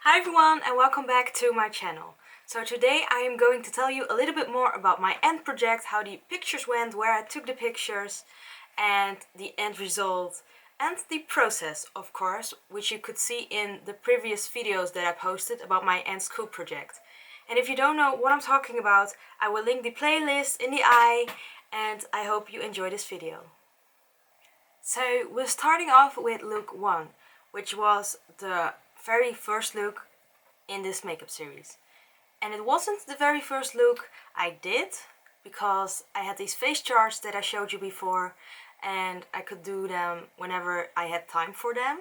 Hi everyone and welcome back to my channel. So today I am going to tell you a little bit more about my end project, how the pictures went, where I took the pictures and the end result and the process, of course, which you could see in the previous videos that I posted about my end school project. And if you don't know what I'm talking about, I will link the playlist in the eye and I hope you enjoy this video. So we're starting off with look 1, which was the very first look in this makeup series. And it wasn't the very first look I did, because I had these face charts that I showed you before and I could do them whenever I had time for them,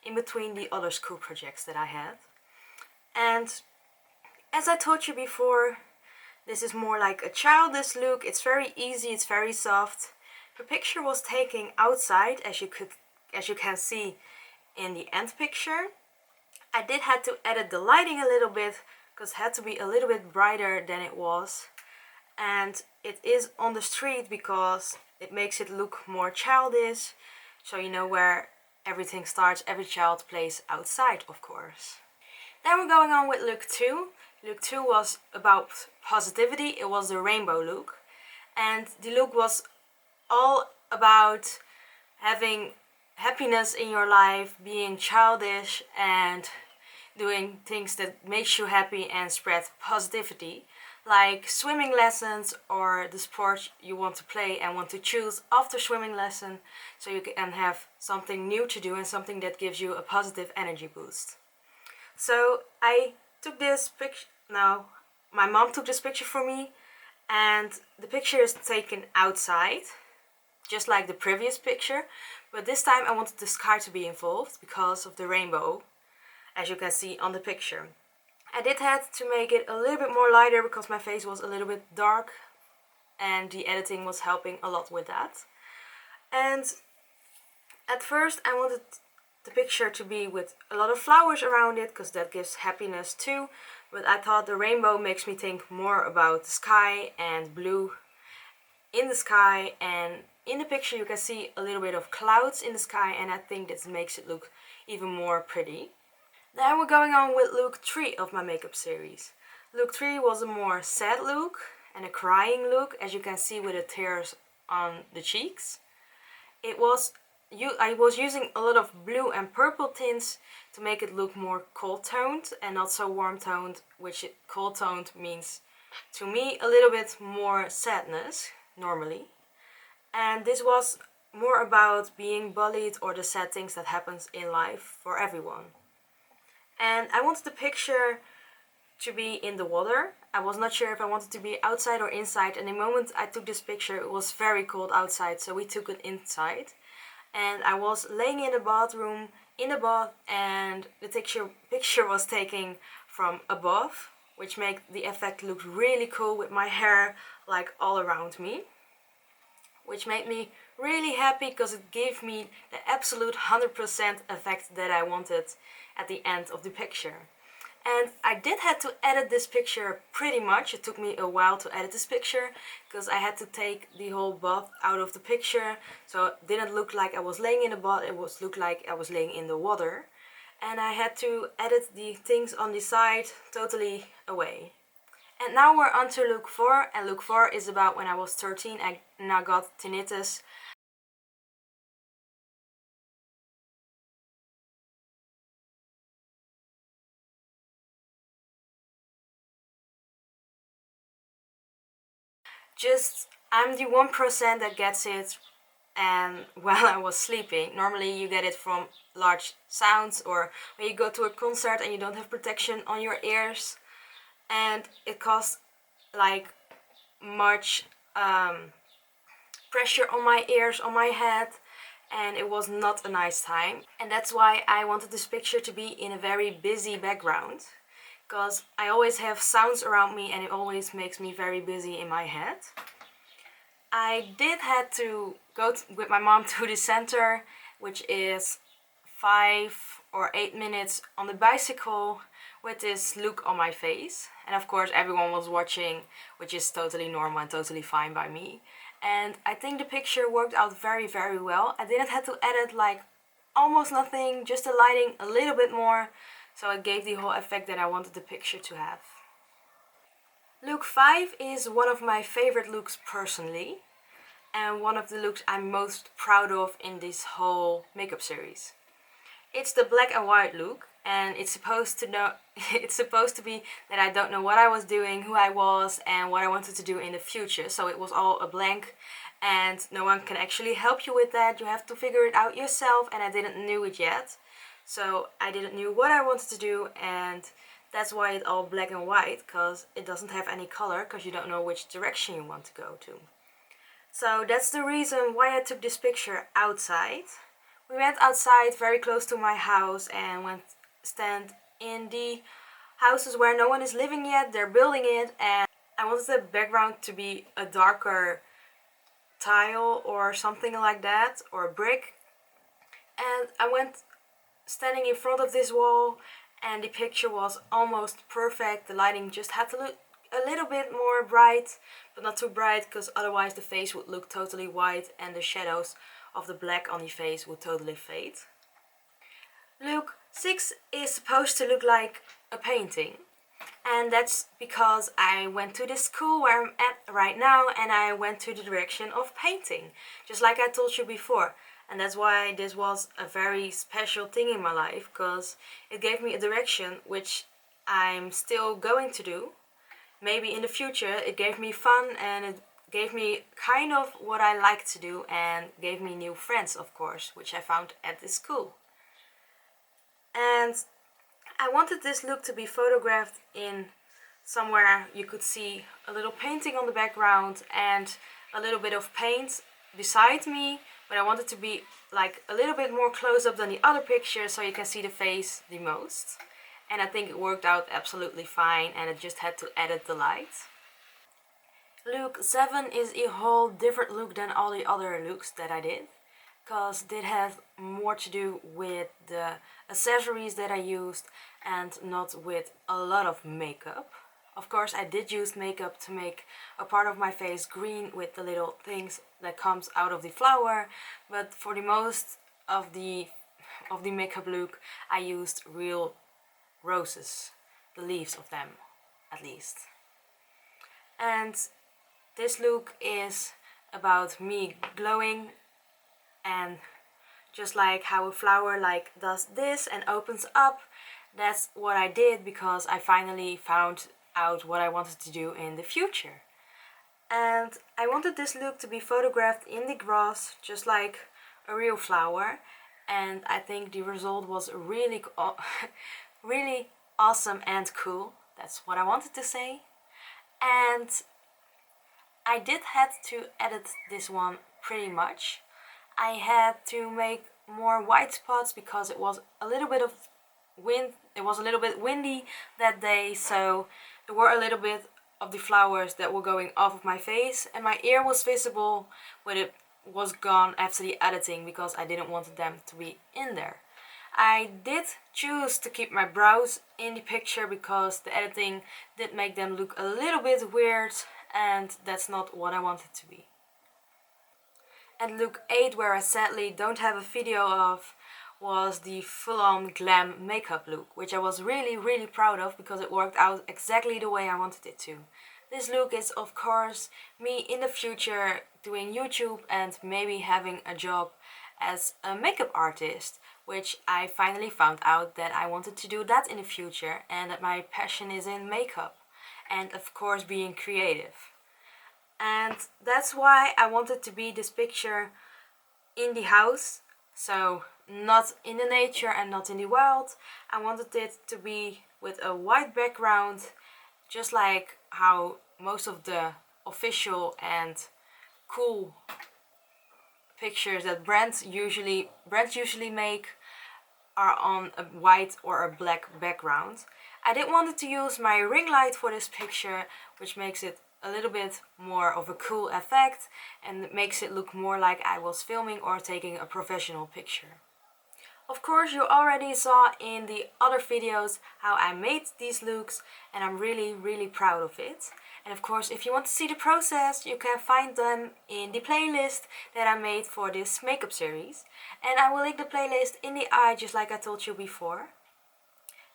in between the other school projects that I had. And as I told you before, this is more like a childish look. It's very easy, it's very soft. The picture was taken outside, as you can see in the end picture. I did have to edit the lighting a little bit because it had to be a little bit brighter than it was. And it is on the street because it makes it look more childish. So you know where everything starts, every child plays outside, of course. Then we're going on with look 2. Look 2 was about positivity. It was the rainbow look. And the look was all about having happiness in your life, being childish and doing things that makes you happy and spread positivity, like swimming lessons or the sport you want to play and want to choose after swimming lesson, so you can have something new to do and something that gives you a positive energy boost. So I took this picture. Now my mom took this picture for me, and the picture is taken outside, just like the previous picture, but this time I wanted the sky to be involved because of the rainbow, as you can see on the picture. I did have to make it a little bit more lighter because my face was a little bit dark and the editing was helping a lot with that. And at first I wanted the picture to be with a lot of flowers around it because that gives happiness too, but I thought the rainbow makes me think more about the sky and blue in the sky, and in the picture you can see a little bit of clouds in the sky, and I think this makes it look even more pretty. Then we're going on with look 3 of my makeup series. Look 3 was a more sad look and a crying look, as you can see with the tears on the cheeks. I was using a lot of blue and purple tints to make it look more cold toned and not so warm toned, which cold toned means to me a little bit more sadness normally. And this was more about being bullied or the sad things that happens in life for everyone. And I wanted the picture to be in the water. I was not sure if I wanted to be outside or inside, and the moment I took this picture it was very cold outside, so we took it inside. And I was laying in the bathroom, in the bath, and the picture was taken from above, which made the effect look really cool with my hair like all around me, which made me really happy because it gave me the absolute 100% effect that I wanted at the end of the picture. And I did have to edit this picture pretty much. It took me a while to edit this picture because I had to take the whole bath out of the picture, so it didn't look like I was laying in the bath, it looked like I was laying in the water. And I had to edit the things on the side totally away. And now we're on to look 4, and look 4 is about when I was 13 and I got tinnitus. I'm the 1% that gets it, and while I was sleeping. Normally you get it from large sounds or when you go to a concert and you don't have protection on your ears, and it caused like much pressure on my ears, on my head, and it was not a nice time. And that's why I wanted this picture to be in a very busy background, because I always have sounds around me and it always makes me very busy in my head. I did have to go with my mom to the center, which is 5 or 8 minutes on the bicycle with this look on my face. And of course everyone was watching, which is totally normal and totally fine by me. And I think the picture worked out very, very well. I didn't have to edit like almost nothing, just the lighting a little bit more, so it gave the whole effect that I wanted the picture to have. Look 5 is one of my favorite looks personally, and one of the looks I'm most proud of in this whole makeup series. It's the black and white look, and it's supposed to be that I don't know what I was doing, who I was, and what I wanted to do in the future. So it was all a blank, and no one can actually help you with that. You have to figure it out yourself, and I didn't know it yet. So I didn't know what I wanted to do, and that's why it's all black and white, because it doesn't have any color, because you don't know which direction you want to go to. So that's the reason why I took this picture outside. We went outside very close to my house and went stand in the houses where no one is living yet. They're building it, and I wanted the background to be a darker tile or something like that, or a brick. And I went standing in front of this wall, and the picture was almost perfect. The lighting just had to look a little bit more bright, but not too bright, because otherwise the face would look totally white and the shadows of the black on the face would totally fade. Look 6 is supposed to look like a painting, and that's because I went to this school where I'm at right now, and I went to the direction of painting, just like I told you before. And that's why this was a very special thing in my life, because it gave me a direction which I'm still going to do. Maybe in the future it gave me fun, and it gave me kind of what I like to do, and gave me new friends, of course, which I found at this school. And I wanted this look to be photographed in somewhere you could see a little painting on the background and a little bit of paint beside me, but I wanted to be like a little bit more close up than the other picture, so you can see the face the most. And I think it worked out absolutely fine, and I just had to edit the light. Look 7 is a whole different look than all the other looks that I did, because it has more to do with the accessories that I used and not with a lot of makeup. Of course, I did use makeup to make a part of my face green with the little things that comes out of the flower, but for the most of the makeup look I used real roses, the leaves of them at least. And this look is about me glowing, and just like how a flower like does this and opens up, that's what I did, because I finally found out what I wanted to do in the future. And I wanted this look to be photographed in the grass, just like a real flower, and I think the result was really really awesome and cool. That's what I wanted to say. And I did have to edit this one pretty much. I had to make more white spots because it was a little bit of wind. It was a little bit windy that day, so there were a little bit of the flowers that were going off of my face, and my ear was visible, but it was gone after the editing because I didn't want them to be in there. I did choose to keep my brows in the picture because the editing did make them look a little bit weird, and that's not what I wanted to be. And look 8, where I sadly don't have a video of, was the full-on glam makeup look, which I was really proud of because it worked out exactly the way I wanted it to. This look is of course me in the future doing YouTube and maybe having a job as a makeup artist, which I finally found out that I wanted to do that in the future, and that my passion is in makeup and of course being creative. And that's why I wanted to be this picture in the house, so not in the nature and not in the wild. I wanted it to be with a white background, just like how most of the official and cool pictures that brands usually make are on a white or a black background. I did wanted to use my ring light for this picture, which makes it a little bit more of a cool effect and makes it look more like I was filming or taking a professional picture. Of course, you already saw in the other videos how I made these looks, and I'm really proud of it. And of course, if you want to see the process, you can find them in the playlist that I made for this makeup series. And I will link the playlist in the eye, just like I told you before.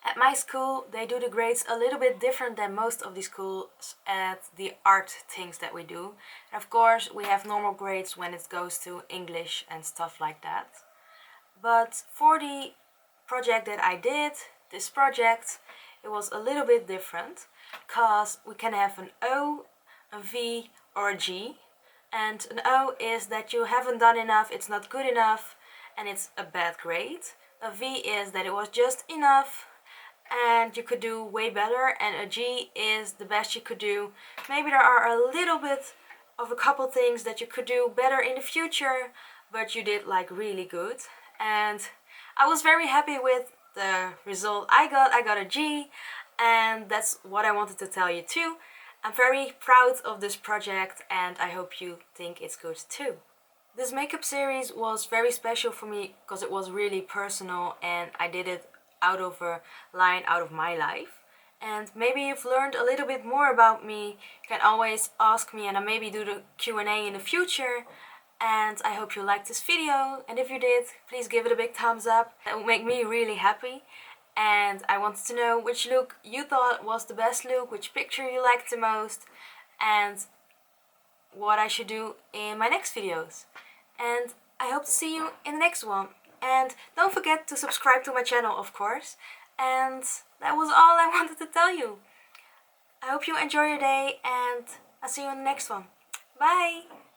At my school, they do the grades a little bit different than most of the schools at the art things that we do. And of course, we have normal grades when it goes to English and stuff like that. But for the project that I did, this project, it was a little bit different, because we can have an O, a V, or a G. And an O is that you haven't done enough, it's not good enough, and it's a bad grade. A V is that it was just enough and you could do way better, and a G is the best you could do. Maybe there are a little bit of a couple things that you could do better in the future, but you did like really good. And I was very happy with the result I got. I got a G, and that's what I wanted to tell you too. I'm very proud of this project and I hope you think it's good too. This makeup series was very special for me because it was really personal and I did it out of a line out of my life. And maybe you've learned a little bit more about me. You can always ask me and I maybe do the Q&A in the future. And I hope you liked this video, and if you did, please give it a big thumbs up. That would make me really happy. And I wanted to know which look you thought was the best look, which picture you liked the most, and what I should do in my next videos. And I hope to see you in the next one. And don't forget to subscribe to my channel, of course. And that was all I wanted to tell you. I hope you enjoy your day and I'll see you in the next one. Bye!